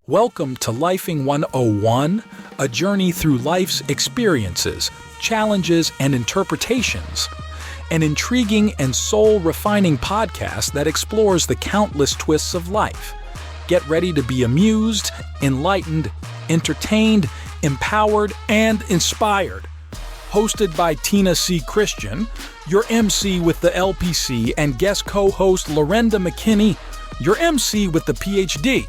Welcome to Lifing 101, a journey through life's experiences, challenges, and interpretations. An intriguing and soul-refining podcast that explores the countless twists of life. Get ready to be amused, enlightened, entertained, empowered, and inspired. Hosted by Tina C. Christian, your MC with the LPC and guest co-host Laurenda McKinney, your MC with the PhD.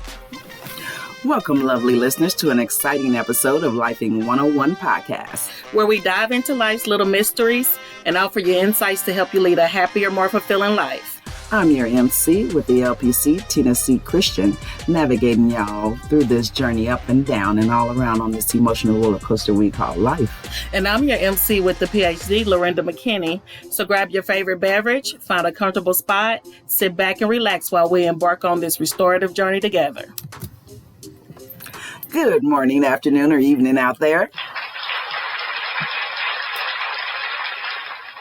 Welcome, lovely listeners, to an exciting episode of Lifing 101 podcast, where we dive into life's little mysteries and offer you insights to help you lead a happier, more fulfilling life. I'm your MC with the LPC, Tina C. Christian, navigating y'all through this journey up and down and all around on this emotional roller coaster we call life. And I'm your MC with the PhD, Laurenda McKinney. So grab your favorite beverage, find a comfortable spot, sit back and relax while we embark on this restorative journey together. Good morning, afternoon, or evening out there.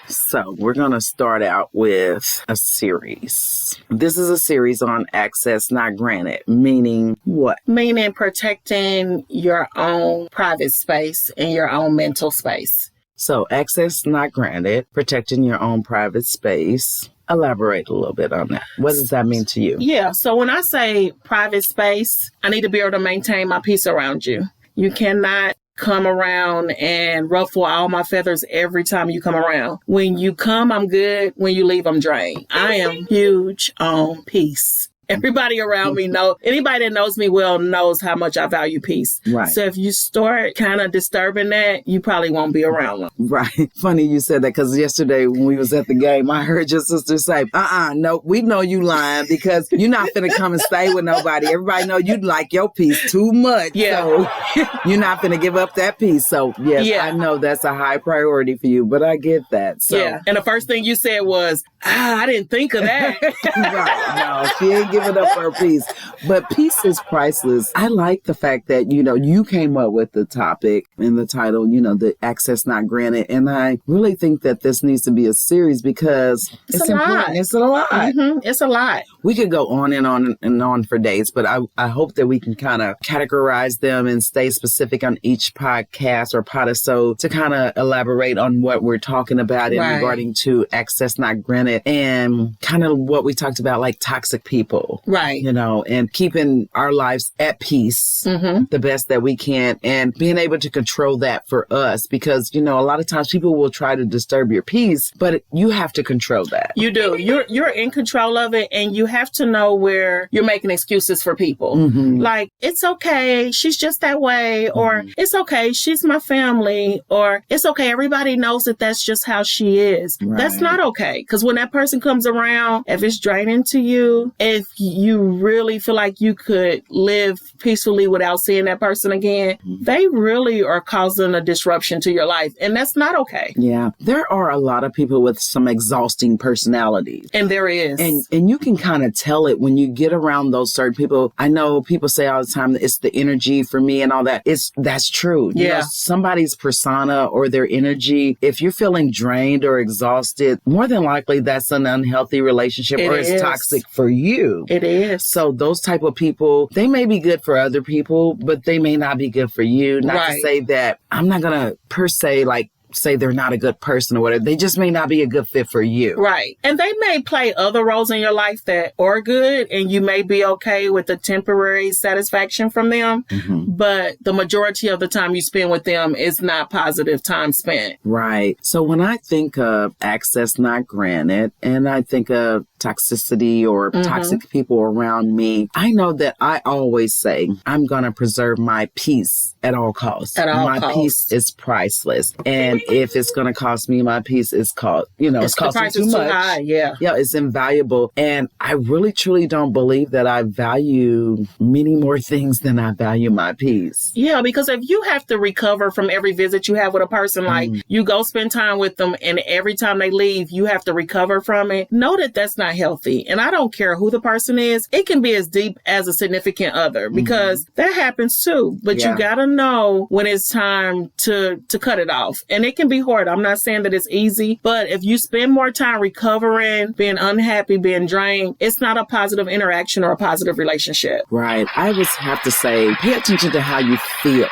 So we're going to start out with a series. This is a series on access not granted, meaning what? Meaning protecting your own private space and your own mental space. So access not granted, protecting your own private space. Elaborate a little bit on that. What does that mean to you? Yeah, so when I say private space, I need to be able to maintain my peace around you. You cannot come around and ruffle all my feathers every time you come around. When you come, I'm good. When you leave, I'm drained. I am huge on peace. Everybody around me anybody that knows me well knows how much I value peace. Right. So if you start kind of disturbing that, you probably won't be around long. Right. Funny you said that, because yesterday when we was at the game, I heard your sister say, no, we know you lying because you're not finna come and stay with nobody. Everybody know you like your peace too much. Yeah. So you're not finna give up that peace. So yes, yeah. I know that's a high priority for you, but I get that. So. Yeah. And the first thing you said was, I didn't think of that. Right. No, she ain't giving up her peace. But peace is priceless. I like the fact that, you came up with the topic and the title, the access not granted. And I really think that this needs to be a series because it's important. It's a lot. Mm-hmm. It's a lot. We could go on and on and on for days, but I hope that we can kind of categorize them and stay specific on each podcast or podisode to kind of elaborate on what we're talking about in regarding to access not granted and kind of what we talked about, like toxic people. Right. And keeping our lives at peace the best that we can and being able to control that for us because, a lot of times people will try to disturb your peace, but you have to control that. You do. You're in control of it, and you have to know where you're making excuses for people. Mm-hmm. Like, it's okay, she's just that way, or it's okay, she's my family, or it's okay, everybody knows that that's just how she is. Right. That's not okay, because when that person comes around, if it's draining to you, if you really feel like you could live peacefully without seeing that person again, they really are causing a disruption to your life. And that's not okay. Yeah. There are a lot of people with some exhausting personalities. And there is. And you can kind of tell it when you get around those certain people. I know people say all the time that it's the energy for me and all that. That's true. Yeah. Somebody's persona or their energy, if you're feeling drained or exhausted, more than likely that's an unhealthy relationship or it's toxic for you. It is. So those type of people, they may be good for other people, but they may not be good for you. Not to say that I'm not going to per se say they're not a good person or whatever. They just may not be a good fit for you. Right. And they may play other roles in your life that are good, and you may be okay with the temporary satisfaction from them. Mm-hmm. But the majority of the time you spend with them is not positive time spent. Right. So when I think of access not granted, and I think of toxicity or toxic people around me, I know that I always say, I'm going to preserve my peace at all costs. My peace is priceless. And if it's going to cost me my peace, it's costing too much. Too high, yeah. Yeah, it's invaluable. And I really, truly don't believe that I value many more things than I value my peace. Yeah, because if you have to recover from every visit you have with a person, like you go spend time with them and every time they leave, you have to recover from it, know that that's not not healthy. And I don't care who the person is. It can be as deep as a significant other because that happens too. But you got to know when it's time to cut it off. And it can be hard. I'm not saying that it's easy, but if you spend more time recovering, being unhappy, being drained, it's not a positive interaction or a positive relationship. Right. I just have to say, pay attention to how you feel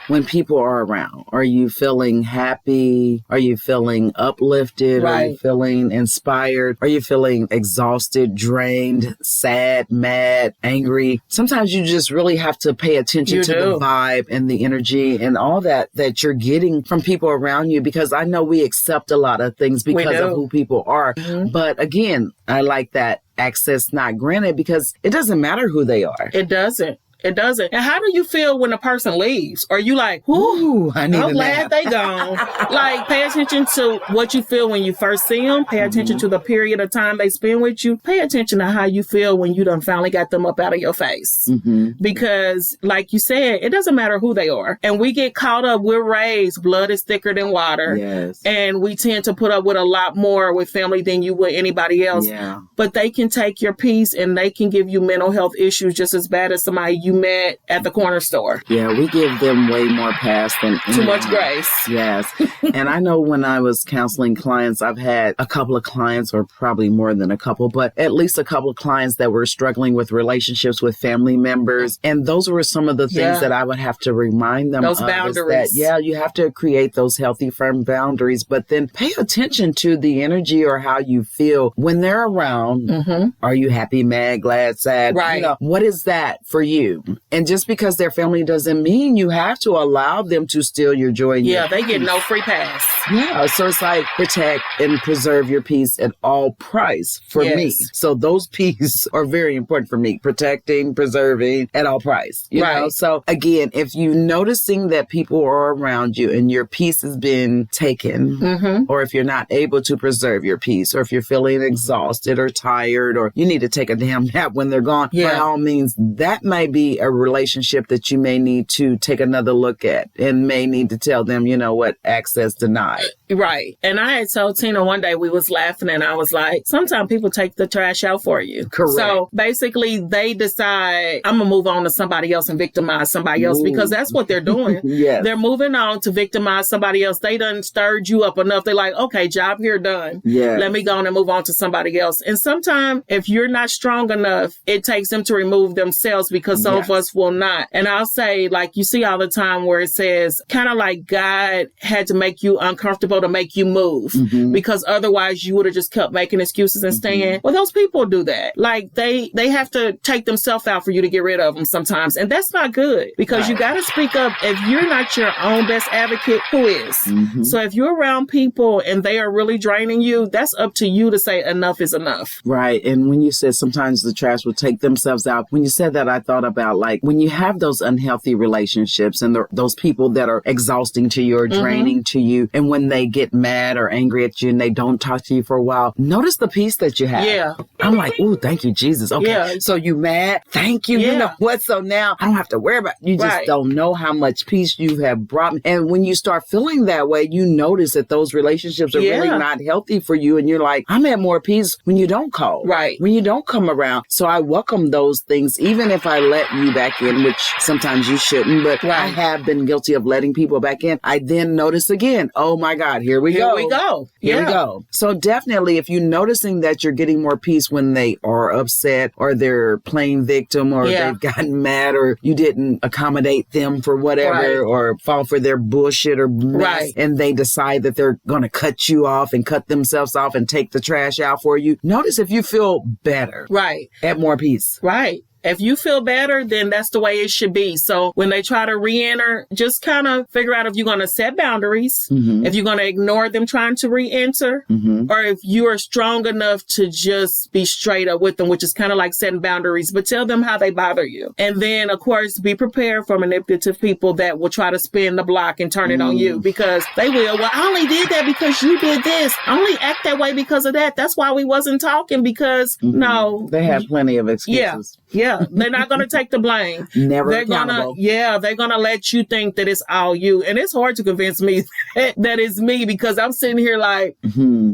when people are around. Are you feeling happy? Are you feeling uplifted? Right. Are you feeling inspired? Are you feeling exhausted, drained, sad, mad, angry? Sometimes you just really have to pay attention to the vibe and the energy and all that you're getting from people around you, because I know we accept a lot of things because of who people are. But again, I like that access not granted, because it doesn't matter who they are. It doesn't. It doesn't. And how do you feel when a person leaves? Are you like, ooh, I'm glad they gone? Like, pay attention to what you feel when you first see them. Pay attention to the period of time they spend with you. Pay attention to how you feel when you done finally got them up out of your face. Because, like you said, it doesn't matter who they are. And we get caught up, we're raised, blood is thicker than water. Yes. And we tend to put up with a lot more with family than you would anybody else. Yeah. But they can take your peace and they can give you mental health issues just as bad as somebody you met at the corner store. Yeah, we give them way more pass than anyone. Too much grace. Yes. And I know when I was counseling clients, I've had a couple of clients, or probably more than a couple, but at least a couple of clients that were struggling with relationships with family members. And those were some of the things that I would have to remind them those of. boundaries. You have to create those healthy, firm boundaries, but then pay attention to the energy or how you feel when they're around. Are you happy, mad, glad, sad? Right. You know, what is that for you? And just because they're family doesn't mean you have to allow them to steal your joy. And they get no free pass. Yeah, so it's like protect and preserve your peace at all price for me. So those pieces are very important for me. Protecting, preserving at all price. You know? So again, if you're noticing that people are around you and your peace has been taken, or if you're not able to preserve your peace, or if you're feeling exhausted or tired, or you need to take a damn nap when they're gone, by all means, that may be a relationship that you may need to take another look at and may need to tell them, you know what, access denied. Right. And I had told Tina one day, we was laughing and I was like, sometimes people take the trash out for you. Correct. So basically they decide, I'm going to move on to somebody else and victimize somebody else, because that's what they're doing. They're moving on to victimize somebody else. They done stirred you up enough. They're like, okay, job here done. Let me go on and move on to somebody else. And sometimes if you're not strong enough, it takes them to remove themselves, because some of us will not. And I'll say, like, you see all the time where it says kind of like God had to make you uncomfortable to make you move, because otherwise you would have just kept making excuses and staying. Well, those people do that. Like they have to take themselves out for you to get rid of them sometimes. And that's not good, because you got to speak up. If you're not your own best advocate, who is? So if you're around people and they are really draining you, that's up to you to say enough is enough. Right. And when you said sometimes the trash will take themselves out, when you said that, I thought about like when you have those unhealthy relationships and those people that are exhausting to you or draining to you, and when they get mad or angry at you and they don't talk to you for a while, notice the peace that you have. I'm like, ooh, thank you, Jesus. Okay. So you mad? Thank you. You know what? So now I don't have to worry about it. You just don't know how much peace you have brought me. And when you start feeling that way, you notice that those relationships are really not healthy for you. And you're like, I'm at more peace when you don't call. When you don't come around. So I welcome those things, even if I let you back in, which sometimes you shouldn't, but I have been guilty of letting people back in. I then notice again, oh my God, here we go. Here we go. So definitely, if you're noticing that you're getting more peace when they are upset or they're playing victim or they've gotten mad or you didn't accommodate them for whatever or fall for their bullshit or mess, and they decide that they're going to cut you off and cut themselves off and take the trash out for you. Notice if you feel better. At more peace. If you feel better, then that's the way it should be. So when they try to re-enter, just kind of figure out if you're going to set boundaries, if you're going to ignore them trying to re-enter, or if you are strong enough to just be straight up with them, which is kind of like setting boundaries, but tell them how they bother you. And then, of course, be prepared for manipulative people that will try to spin the block and turn it on you, because they will. Well, I only did that because you did this. I only act that way because of that. That's why we wasn't talking, because no. They have plenty of excuses. Yeah, they're not going to take the blame. Never they're accountable. They're going to let you think that it's all you. And it's hard to convince me that it's me because I'm sitting here like,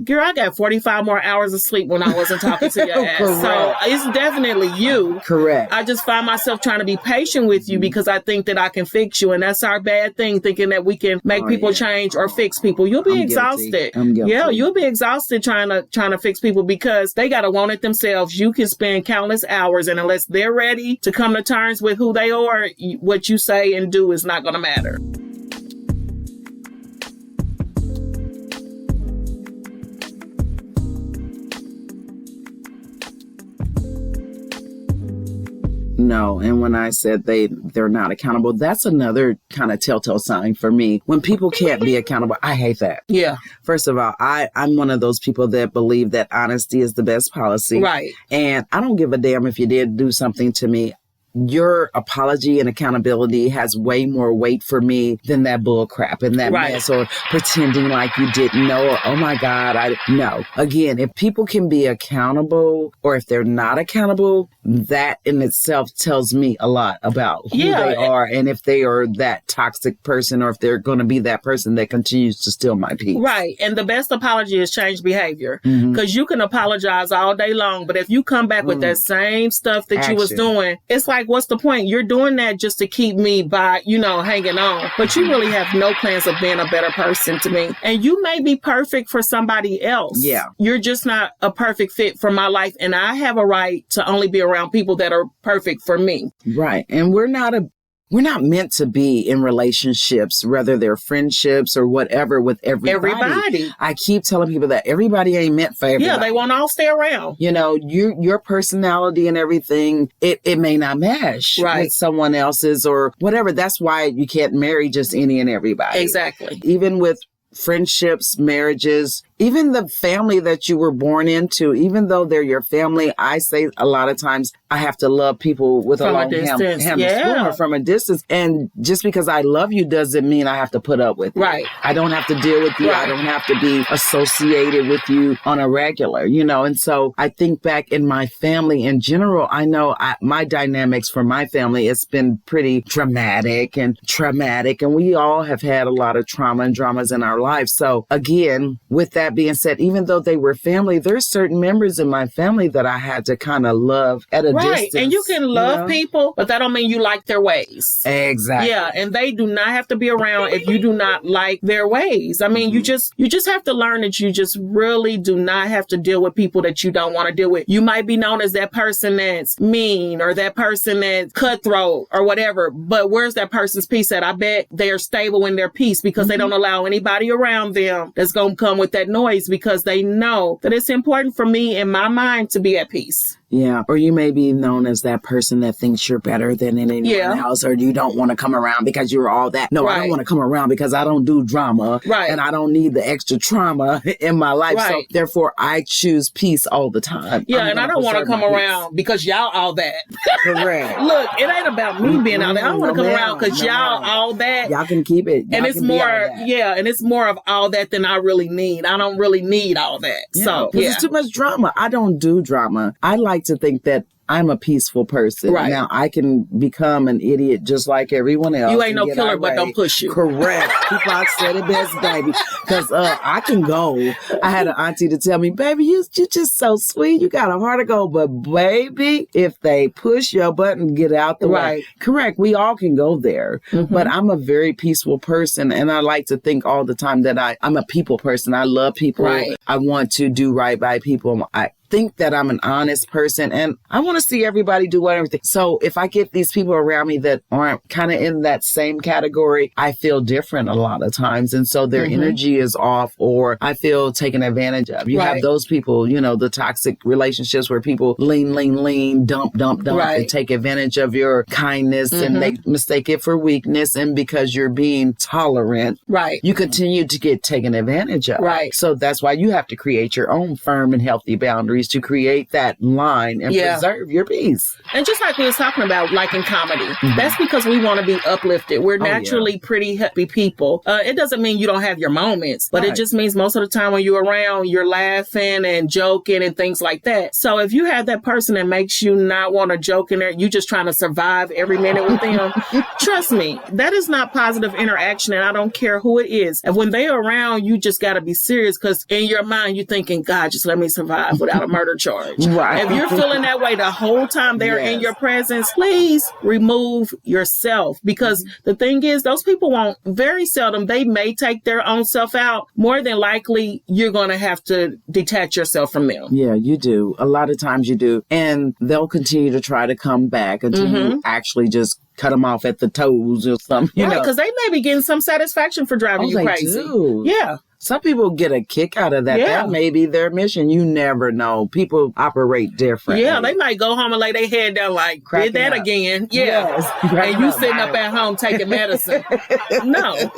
girl, I got 45 more hours of sleep when I wasn't talking to your ass. So it's definitely you. Correct. I just find myself trying to be patient with you because I think that I can fix you. And that's our bad thing, thinking that we can make people change or fix people. You'll be exhausted. I'm guilty. Yeah, you'll be exhausted trying to fix people because they got to want it themselves. You can spend countless hours, and unless they're ready to come to terms with who they are, what you say and do is not going to matter. No, and when I said they're not accountable, that's another kind of telltale sign for me. When people can't be accountable, I hate that. Yeah. First of all, I'm one of those people that believe that honesty is the best policy. Right. And I don't give a damn if you did do something to me. Your apology and accountability has way more weight for me than that bull crap and that mess or pretending like you didn't know or, oh my God, no. Again, if people can be accountable or if they're not accountable, that in itself tells me a lot about who they are and if they are that toxic person or if they're going to be that person that continues to steal my peace. Right. And the best apology is change behavior because you can apologize all day long, but if you come back with that same stuff that you was doing, it's like, what's the point? You're doing that just to keep me by, hanging on. But you really have no plans of being a better person to me. And you may be perfect for somebody else. Yeah. You're just not a perfect fit for my life. And I have a right to only be around people that are perfect for me. Right. And we're not meant to be in relationships, whether they're friendships or whatever, with everybody. I keep telling people that everybody ain't meant for everybody. Yeah, they won't all stay around. Your personality and everything, it may not mesh with someone else's or whatever. That's why you can't marry just any and everybody. Exactly. Even with friendships, marriages, even the family that you were born into, even though they're your family, I say a lot of times I have to love people with a long ham from a distance. And just because I love you doesn't mean I have to put up with you. Right. I don't have to deal with you. I don't have to be associated with you on a regular, And so I think back in my family in general, I know my dynamics for my family, it's been pretty dramatic and traumatic. And we all have had a lot of trauma and dramas in our lives. So again, with that being said, even though they were family, there's certain members in my family that I had to kind of love at a distance. And you can love people, but that don't mean you like their ways. Exactly. Yeah, and they do not have to be around if you do not like their ways. I mean, you just have to learn that you just really do not have to deal with people that you don't want to deal with. You might be known as that person that's mean or that person that's cutthroat or whatever, but where's that person's peace at? I bet they are stable in their peace because they don't allow anybody around them that's going to come with that noise because they know that it's important for me in my mind to be at peace. Yeah. Or you may be known as that person that thinks you're better than anyone else, or you don't want to come around because you're all that. No, I don't want to come around because I don't do drama. Right. And I don't need the extra trauma in my life. Right. So therefore I choose peace all the time. Yeah. And I don't want to come around because y'all all that. Correct. Look, it ain't about me being all that. I don't want to come around because y'all all that. Y'all can keep it. And it's more, and it's more of all that than I really need. I don't really need all that. Yeah, so, it's too much drama. I don't do drama. I like to think that I'm a peaceful person. Right. Now, I can become an idiot just like everyone else. You ain't no killer, but don't push you. Correct. Tupac said it best, baby. Because I can go. I had an auntie to tell me, baby, you're just so sweet. You got a heart of gold. But, baby, if they push your button, get out the way. Correct. We all can go there. Mm-hmm. But I'm a very peaceful person. And I like to think all the time that I'm a people person. I love people. Right. I want to do right by people. I think that I'm an honest person and I want to see everybody do everything. So if I get these people around me that aren't kind of in that same category, I feel different a lot of times. And so their energy is off or I feel taken advantage of. You have those people, the toxic relationships where people lean, dump, and take advantage of your kindness and they mistake it for weakness. And because you're being tolerant, you continue to get taken advantage of. Right. So that's why you have to create your own firm and healthy boundaries boundaries to create that line and preserve your peace. And just like we was talking about, like in comedy, that's because we want to be uplifted. We're naturally pretty happy people. It doesn't mean you don't have your moments, but it just means most of the time when you're around, you're laughing and joking and things like that. So if you have that person that makes you not want to joke in there, you just trying to survive every minute with them, trust me, that is not positive interaction, and I don't care who it is. And when they're around, you just got to be serious, because in your mind, you're thinking, God, just let me survive without a murder charge. Right. If you're feeling that way the whole time they're in your presence, please remove yourself, because the thing is, those people won't, very seldom, they may take their own self out. More than likely, you're going to have to detach yourself from them. Yeah, you do. A lot of times you do. And they'll continue to try to come back until you actually just cut them off at the toes or something. You know, because they may be getting some satisfaction for driving you crazy. Do. Yeah. Some people get a kick out of that. Yeah. That may be their mission. You never know. People operate different. Yeah, they might go home and lay their head down like, Cracking did that up. again. Yeah. Yes. And you sitting up at home taking medicine. No.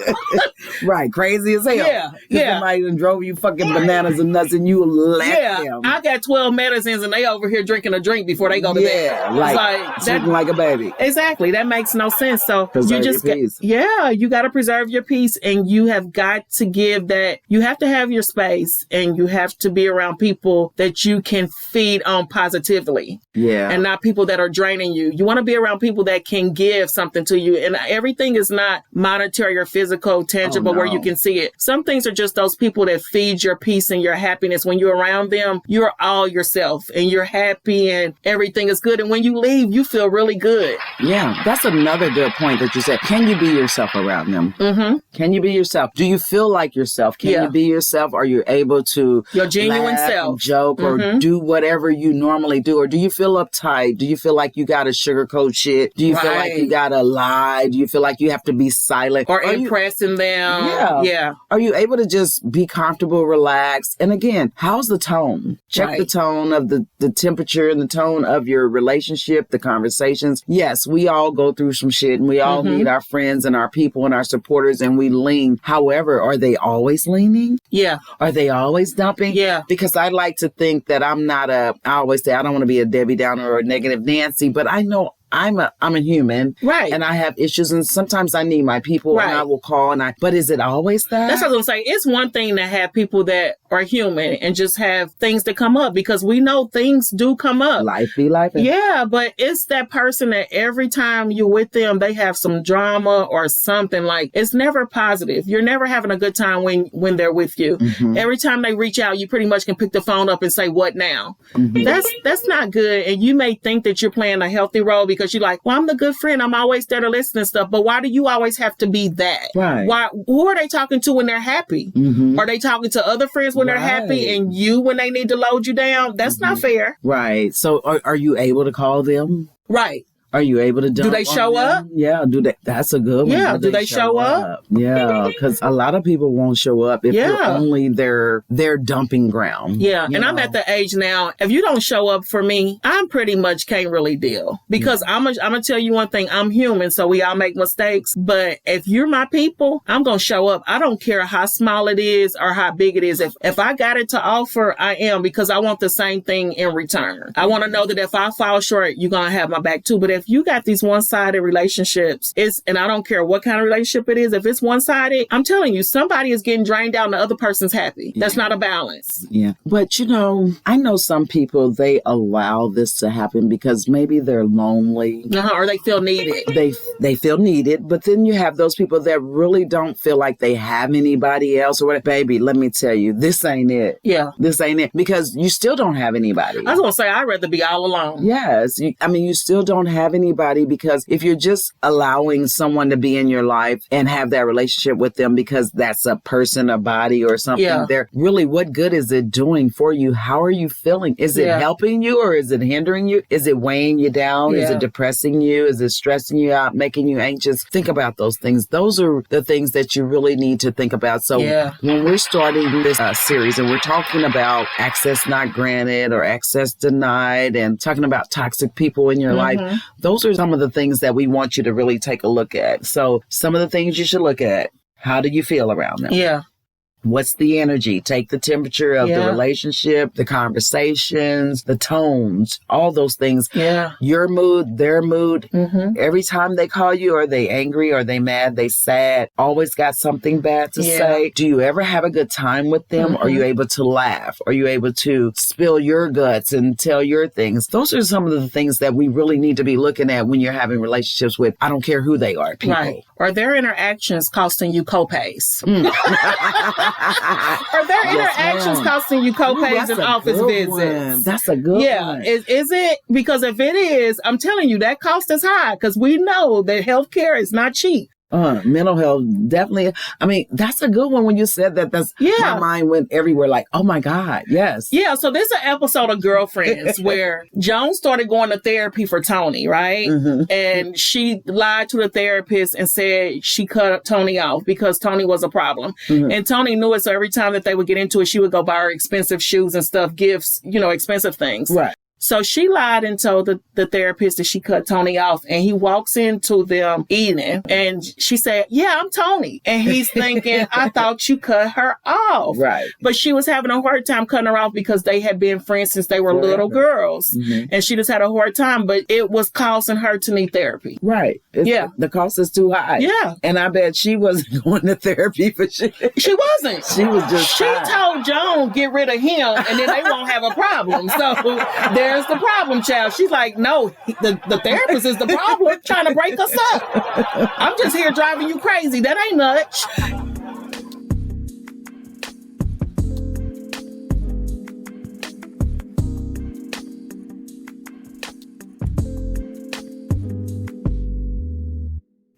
Right. Crazy as hell. Yeah. Yeah. Somebody done drove you fucking bananas and nuts and you left them. I got 12 medicines and they over here drinking a drink before they go to bed. Yeah. Like sleeping like a baby. Exactly. That makes no sense. So Preserve you just your peace. you got to preserve your peace, and you have got to give that. You have to have your space, and you have to be around people that you can feed on positively. Yeah. And not people that are draining you. You want to be around people that can give something to you. And everything is not monetary or physical, tangible, where you can see it. Some things are just those people that feed your peace and your happiness. When you're around them, you're all yourself and you're happy and everything is good. And when you leave, you feel really good. Yeah. That's another good point that you said. Can you be yourself around them? Mm-hmm. Can you be yourself? Do you feel like yourself? Can you be yourself? Are you able to your genuine laugh self, and joke, or do whatever you normally do? Or do you feel uptight? Do you feel like you got to sugarcoat shit? Do you feel like you got to lie? Do you feel like you have to be silent? Or impressing them? Yeah. Are you able to just be comfortable, relax? And again, how's the tone? Check the tone of the temperature and the tone of your relationship, the conversations. Yes, we all go through some shit, and we all need our friends and our people and our supporters, and we lean. However, are they always leaning? Yeah. Are they always dumping? Yeah. Because I like to think that I always say I don't want to be a Debbie Downer or a negative Nancy, but I know I'm a human. Right. And I have issues, and sometimes I need my people and I will call but is it always that? That's what I was going to say. It's one thing to have people that are human and just have things that come up, because we know things do come up. Life be life. Yeah, but it's that person that every time you're with them, they have some drama or something. Like, it's never positive. You're never having a good time when they're with you. Mm-hmm. Every time they reach out, you pretty much can pick the phone up and say, what now? Mm-hmm. That's not good. And you may think that you're playing a healthy role because you're like, well, I'm the good friend. I'm always there to listen and stuff. But why do you always have to be that? Right. Who are they talking to when they're happy? Mm-hmm. Are they talking to other friends when they're happy, and you when they need to load you down? That's not fair. Right. So are you able to call them? Right. Are you able to dump? Do they show up? Yeah. That's a good one. Yeah. Do they show up? Yeah. Because a lot of people won't show up if you're only their dumping ground. Yeah. And I'm at the age now, if you don't show up for me, I pretty much can't really deal. Because I'm going to tell you one thing. I'm human, so we all make mistakes. But if you're my people, I'm going to show up. I don't care how small it is or how big it is. If I got it to offer, I am, because I want the same thing in return. I want to know that if I fall short, you're going to have my back too. But if you got these one-sided relationships, and I don't care what kind of relationship it is, if it's one-sided, I'm telling you, somebody is getting drained out and the other person's happy. That's not a balance. Yeah. But I know some people, they allow this to happen because maybe they're lonely. Or they feel needed. They feel needed. But then you have those people that really don't feel like they have anybody else or whatever. Baby, let me tell you, this ain't it. Yeah. This ain't it. Because you still don't have anybody. I was going to say, I'd rather be all alone. Yes. You still don't have anybody, because if you're just allowing someone to be in your life and have that relationship with them because that's a person, a body or something, there really, what good is it doing for you? How are you feeling? Is it helping you or is it hindering you? Is it weighing you down? Is it depressing you? Is it stressing you out, making you anxious? Think about those things. Those are the things that you really need to think about. So when we're starting this series and we're talking about access not granted or access denied and talking about toxic people in your life, those are some of the things that we want you to really take a look at. So some of the things you should look at. How do you feel around them? Yeah. What's the energy? Take the temperature of the Yeah. relationship, the conversations, the tones, all those things. Yeah. Your mood, their mood. Mm-hmm. Every time they call you, are they angry? Are they mad? They sad? Always got something bad to Yeah. say? Do you ever have a good time with them? Are you able to laugh? Are you able to spill your guts and tell your things? Those are some of the things that we really need to be looking at when you're having relationships with, I don't care who they are, people. Right. Are their interactions costing you copays? Are their interactions ma'am. costing you copays and office visits? That's a good Yeah. one. Is it? Because if it is, I'm telling you, that cost is high because we know that healthcare is not cheap. Mental health, definitely. I mean, that's a good one when you said that. That's Yeah. my mind went everywhere like, oh my God, yes. Yeah, so this is an episode of Girlfriends where Joan started going to therapy for Tony, right? And she lied to the therapist and said she cut Tony off because Tony was a problem. And Tony knew it, so every time that they would get into it, she would go buy her expensive shoes and stuff, gifts, expensive things. Right. So she lied and told the therapist that she cut Tony off, and he walks into them eating and she said, yeah, I'm Tony. And he's thinking, I thought you cut her off. Right. But she was having a hard time cutting her off because they had been friends since they were little girls. And she just had a hard time, but it was causing her to need therapy. Right. Yeah. The cost is too high. Yeah. And I bet she wasn't going to therapy for shit. She wasn't. She was just She high. told Joan, get rid of him, and then they won't have a problem. So there's the problem, child. She's like, no, the therapist is the problem, trying to break us up. I'm just here driving you crazy. That ain't much.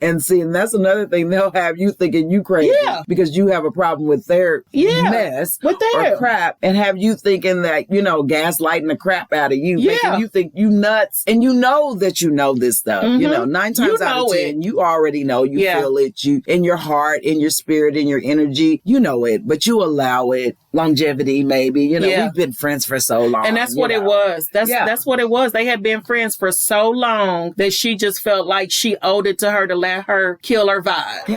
And see, and that's another thing. They'll have you thinking you crazy because you have a problem with their mess with or their crap, and have you thinking that, gaslighting the crap out of you, Yeah. making you think you nuts, and you know that you know this stuff. 9 times out of 10, you already know, you feel it, you in your heart, in your spirit, in your energy, you know it, but you allow it. Longevity, maybe, we've been friends for so long. And that's what it was. That's what it was. They had been friends for so long that she just felt like she owed it to her to let her kill her vibe.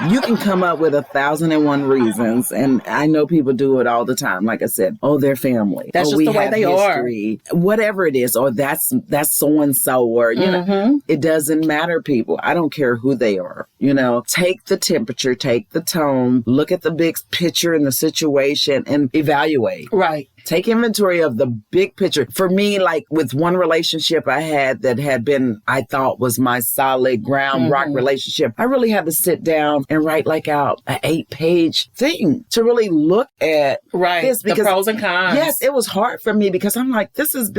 You can come up with 1,001 reasons, and I know people do it all the time. Like I said, their family. That's just we the way have they history. Whatever it is, or that's so and so, or it doesn't matter. People, I don't care who they are. Take the temperature, take the tone, look at the big picture and the situation, and evaluate. Right. Take inventory of the big picture. For me, like with one relationship I had that had been, I thought was my solid ground rock relationship, I really had to sit down and write like out an 8-page thing to really look at this. The pros and cons. Yes, it was hard for me because I'm like, this is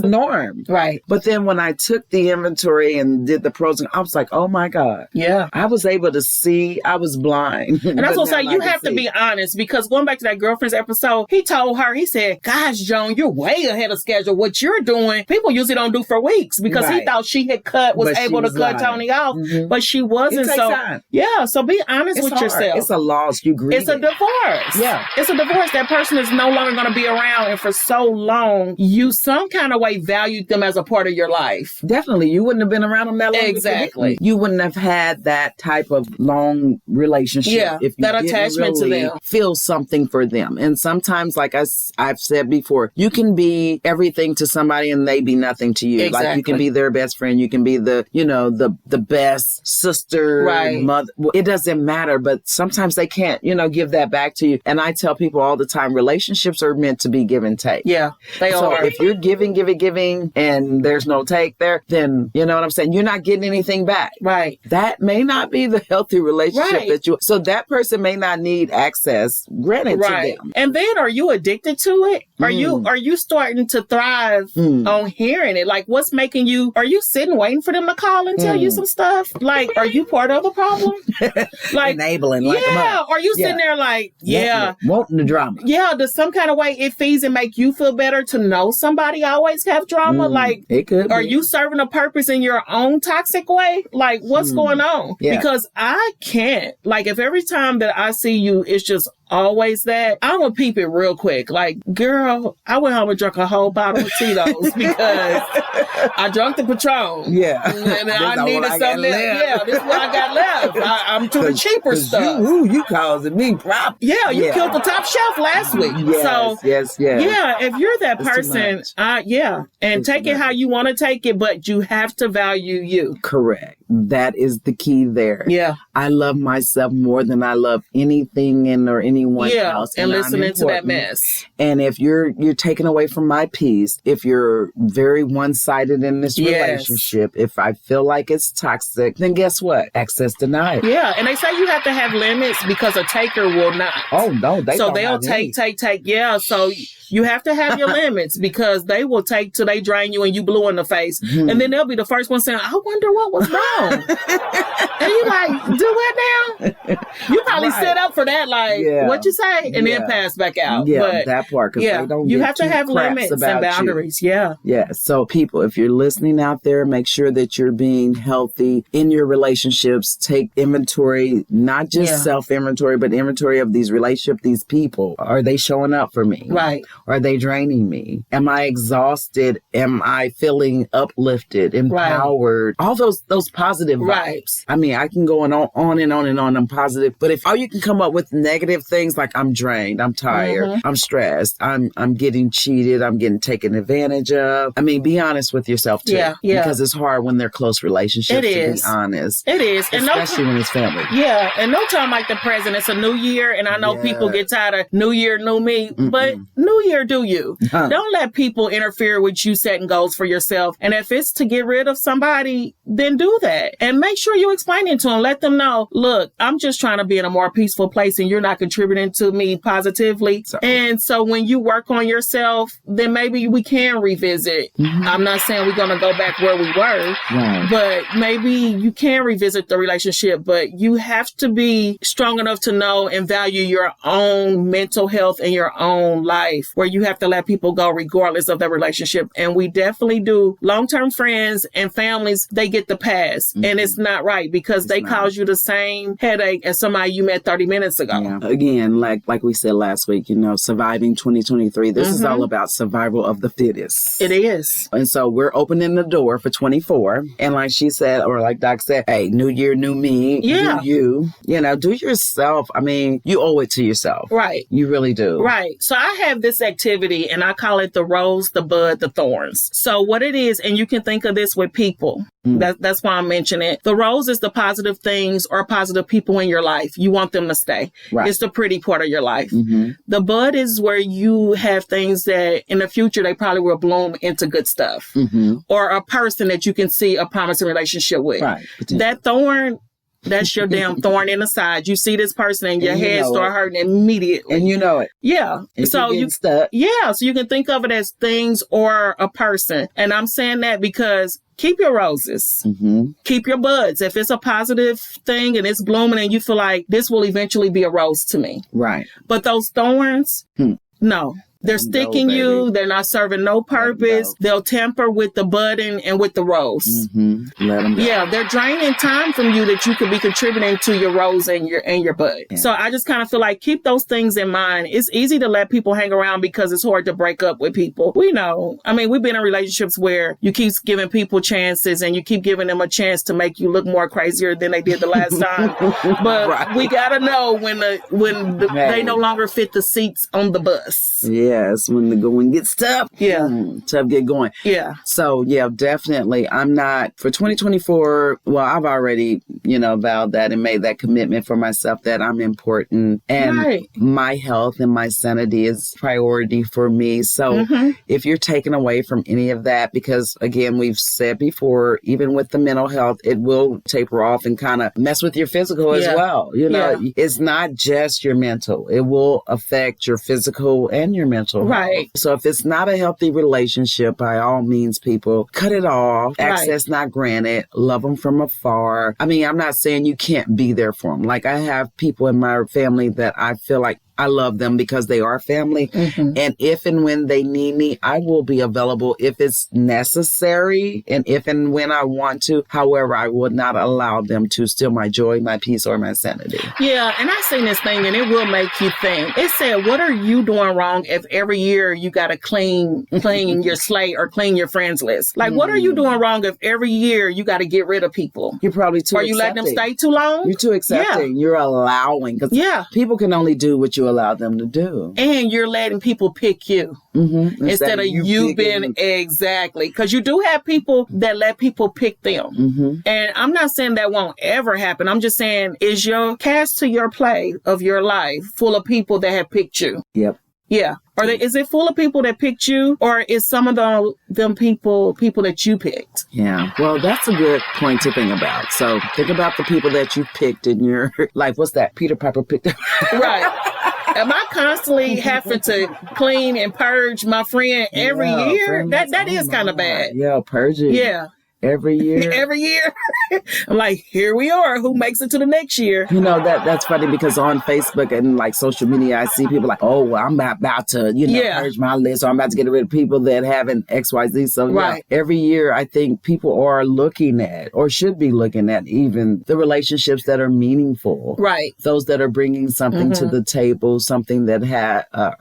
norm. Right. But then when I took the inventory and did the pros, and I was like, oh my God. Yeah. I was able to see. I was blind. And that's what I'm saying. You have to see. be honest, because going back to that Girlfriends episode, he told her, he said, gosh, Joan, you're way ahead of schedule. What you're doing, people usually don't do for weeks, because he thought she had was able to cut Tony off, but she wasn't. It takes time. Yeah. So be honest It's with hard. yourself. It's a loss. You grieve. It's a divorce. Yeah. It's a divorce. That person is no longer going to be around. And for so long, you some kind of way valued them as a part of your life. Definitely. You wouldn't have been around them that long. Exactly. You wouldn't have had that type of long relationship if you that didn't attachment to really them. feel something for them. And sometimes, like I've said before, you can be everything to somebody and they be nothing to you. Exactly. Like you can be their best friend. You can be the best sister, mother. Well, it doesn't matter, but sometimes they can't, give that back to you. And I tell people all the time, relationships are meant to be give and take. Yeah, they So are. if you're giving, and there's no take there, then you know what I'm saying? You're not getting anything back. Right. That may not be the healthy relationship that you, so that person may not need access granted to them. And then are you addicted to it? Are you starting to thrive on hearing it? Like, what's making you, are you sitting waiting for them to call and tell you some stuff? Like, are you part of the problem? Like, enabling. Like are you sitting there like, wanting the drama? Yeah, does some kind of way it feeds and make you feel better to know somebody always have drama? Like, it could are be. you serving a purpose in your own toxic way? Like, what's going on? Yeah. Because I can't. Like, if every time that I see you, it's just always that, I'm going to peep it real quick. Like, girl, I went home and drank a whole bottle of Tito's because I drank the Patron. Yeah. And I needed something. Yeah, this is what I got left. I'm to the cheaper stuff. You causing me problem. Yeah, you killed the top shelf last week. Yes. Yeah, if you're that person, and take it how you want to take it, but you have to value you. Correct. That is the key there. Yeah. I love myself more than I love anything or anyone else. And listening to that mess. And if you're taking away from my peace, if you're very one-sided in this relationship, if I feel like it's toxic, then guess what? Access denied. Yeah. And they say you have to have limits because a taker will not. Oh, no. They'll take. Yeah. So you have to have your limits because they will take till they drain you and you blue in the face. Mm-hmm. And then they'll be the first one saying, I wonder what was wrong. And you like, do what now? You probably set up for that, like, what you say? And then pass back out. Yeah, but, that part. Because they don't you have to have limits and boundaries. You. Yeah. So people, if you're listening out there, make sure that you're being healthy in your relationships. Take inventory, not just self-inventory, but inventory of these relationships, these people. Are they showing up for me? Right. Are they draining me? Am I exhausted? Am I feeling uplifted, empowered? All those positive vibes. I mean, I can go on and on. I'm positive. But if all you can come up with negative things like I'm drained, I'm tired, I'm stressed, I'm getting cheated, I'm getting taken advantage of. I mean, be honest with yourself too. Yeah. Because it's hard when they're close relationships to be honest. It is. Especially when it's family. Yeah. And no time like the present. It's a new year. And I know people get tired of new year, new me. But new year, do you. Don't let people interfere with you setting goals for yourself. And if it's to get rid of somebody, then do that. And make sure you explain it to them. Let them know, look, I'm just trying to be in a more peaceful place and you're not contributing to me positively. And so when you work on yourself, then maybe we can revisit. I'm not saying we're going to go back where we were, but maybe you can revisit the relationship, but you have to be strong enough to know and value your own mental health and your own life, where you have to let people go regardless of their relationship. And we definitely do. Long-term friends and families, they get the pass. And it's not right because they cause you the same headache as somebody you met 30 minutes ago. Yeah. Again, like we said last week, surviving 2023. This is all about survival of the fittest. It is. And so we're opening the door for 24. And like she said, or like Doc said, hey, new year, new me. Yeah. Do you. Do yourself. I mean, you owe it to yourself. Right. You really do. Right. So I have this activity and I call it the rose, the bud, the thorns. So what it is, and you can think of this with people. That's why I mention it. The rose is the positive things or positive people in your life. You want them to stay. Right. It's the pretty part of your life. The bud is where you have things that in the future, they probably will bloom into good stuff. Or a person that you can see a promising relationship with. Right. That thorn, that's your damn thorn in the side. You see this person and your head start hurting immediately. And you know it. Yeah. So you stuck. Yeah. So you can think of it as things or a person. And I'm saying that because keep your roses. Keep your buds. If it's a positive thing and it's blooming and you feel like this will eventually be a rose to me. Right. But those thorns, no. They're sticking you. They're not serving no purpose. They'll tamper with the bud and with the rose. Let them go. Yeah, they're draining time from you that you could be contributing to your rose and your bud. Yeah. So I just kind of feel like keep those things in mind. It's easy to let people hang around because it's hard to break up with people. We know. I mean, we've been in relationships where you keep giving people chances and you keep giving them a chance to make you look more crazier than they did the last time. But we gotta know when they no longer fit the seats on the bus. Yes, when the going gets tough. Tough get going. So, definitely. I'm not, for 2024, well, I've already, vowed that and made that commitment for myself that I'm important. And my health and my sanity is priority for me. So, if you're taken away from any of that, because, again, we've said before, even with the mental health, it will taper off and kind of mess with your physical as well. It's not just your mental. It will affect your physical and your mental. Right. So if it's not a healthy relationship, by all means, people, cut it off. Access not granted. Love them from afar. I mean, I'm not saying you can't be there for them. Like I have people in my family that I feel like I love them because they are family. Mm-hmm. And if and when they need me, I will be available if it's necessary and if and when I want to. However, I would not allow them to steal my joy, my peace, or my sanity. Yeah, and I seen this thing and it will make you think. It said, what are you doing wrong if every year you got to clean your slate or clean your friends list? Like, what are you doing wrong if every year you got to get rid of people? You're probably too Are you letting them stay too long? You're too accepting. Yeah. You're allowing. Because people can only do what you allow them to do. And you're letting people pick you. Mm-hmm. Instead of you being exactly. Because you do have people that let people pick them. Mm-hmm. And I'm not saying that won't ever happen. I'm just saying, is your cast to your play of your life full of people that have picked you? Yep. Yeah. Is it full of people that picked you, or is some of them people that you picked? Yeah. Well, that's a good point to think about. So think about the people that you picked in your life. What's that? Peter Piper picked them. Right. Am I constantly having to clean and purge my friend every year? That is kind of bad. Yeah, purging. Yeah. Every year. Every year. I'm like, here we are. Who makes it to the next year? You know, that's funny because on Facebook and like social media, I see people like, oh, well, I'm about to, purge my list, or I'm about to get rid of people that haven't XYZ. So every year, I think people are looking at or should be looking at even the relationships that are meaningful. Right. Those that are bringing something to the table, something that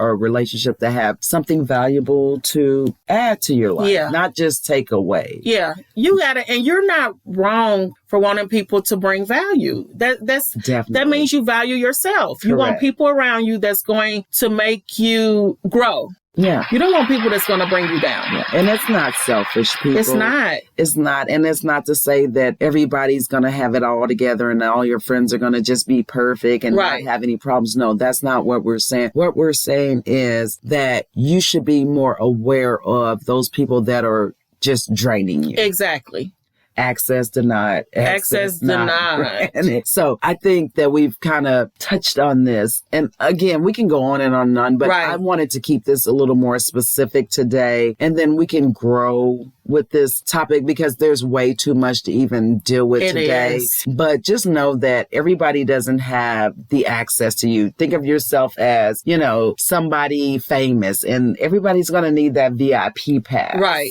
or a relationship that have something valuable to add to your life, not just take away. Yeah. You got to, and you're not wrong for wanting people to bring value. That means you value yourself. You want people around you that's going to make you grow. Yeah. You don't want people that's going to bring you down. Yeah. And it's not selfish, people. It's not. It's not. And it's not to say that everybody's going to have it all together and all your friends are going to just be perfect and not have any problems. No, that's not what we're saying. What we're saying is that you should be more aware of those people that are just draining you. Exactly. Access denied. Access denied. So I think that we've kind of touched on this. And again, we can go on and on and on, but I wanted to keep this a little more specific today. And then we can grow with this topic because there's way too much to even deal with today. But just know that everybody doesn't have the access to you. Think of yourself as, somebody famous, and everybody's going to need that VIP pass. Right.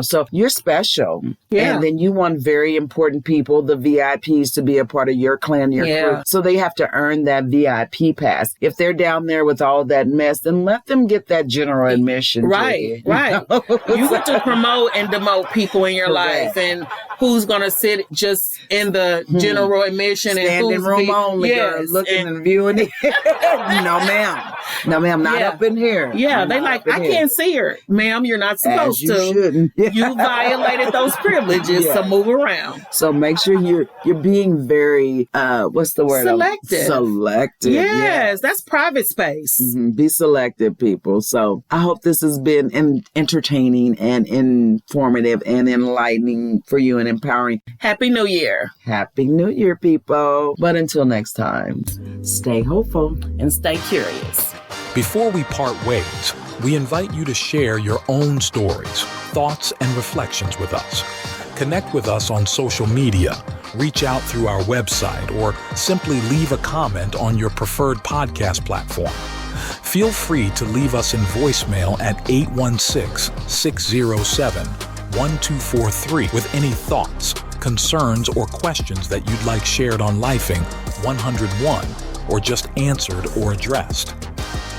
So you're special. Yeah. And then you want very important people, the VIPs, to be a part of your clan, your crew. So they have to earn that VIP pass. If they're down there with all that mess, then let them get that general admission. Right. You get to promote and demote people in your life, and who's going to sit just in the general admission standing and room only, girl, looking and viewing it. No, ma'am, not up in here. Yeah, they like, I can't see her. Ma'am, you're not supposed to. Shouldn't. You violated those privileges, so move around. So make sure you're being very, what's the word? Selective. Yes, that's private space. Mm-hmm. Be selective, people. So I hope this has been entertaining and informative and enlightening for you and empowering. Happy New Year. Happy New Year, people. But until next time, stay hopeful and stay curious. Before we part ways, we invite you to share your own stories, thoughts, and reflections with us. Connect with us on social media, reach out through our website, or simply leave a comment on your preferred podcast platform. Feel free to leave us in voicemail at 816-607-1243 with any thoughts, concerns, or questions that you'd like shared on Lifing 101 or just answered or addressed.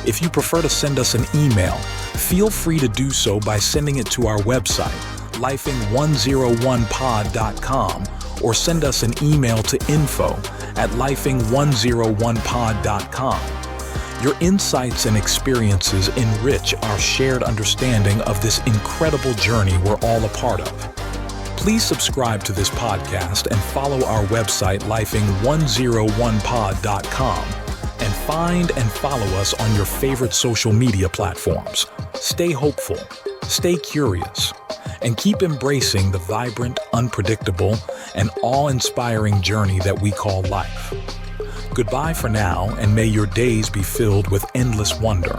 If you prefer to send us an email, feel free to do so by sending it to our website, lifing101pod.com, or send us an email to info@lifing101pod.com. Your insights and experiences enrich our shared understanding of this incredible journey we're all a part of. Please subscribe to this podcast and follow our website, lifing101pod.com, and find and follow us on your favorite social media platforms. Stay hopeful, stay curious, and keep embracing the vibrant, unpredictable, and awe-inspiring journey that we call life. Goodbye for now, and may your days be filled with endless wonder.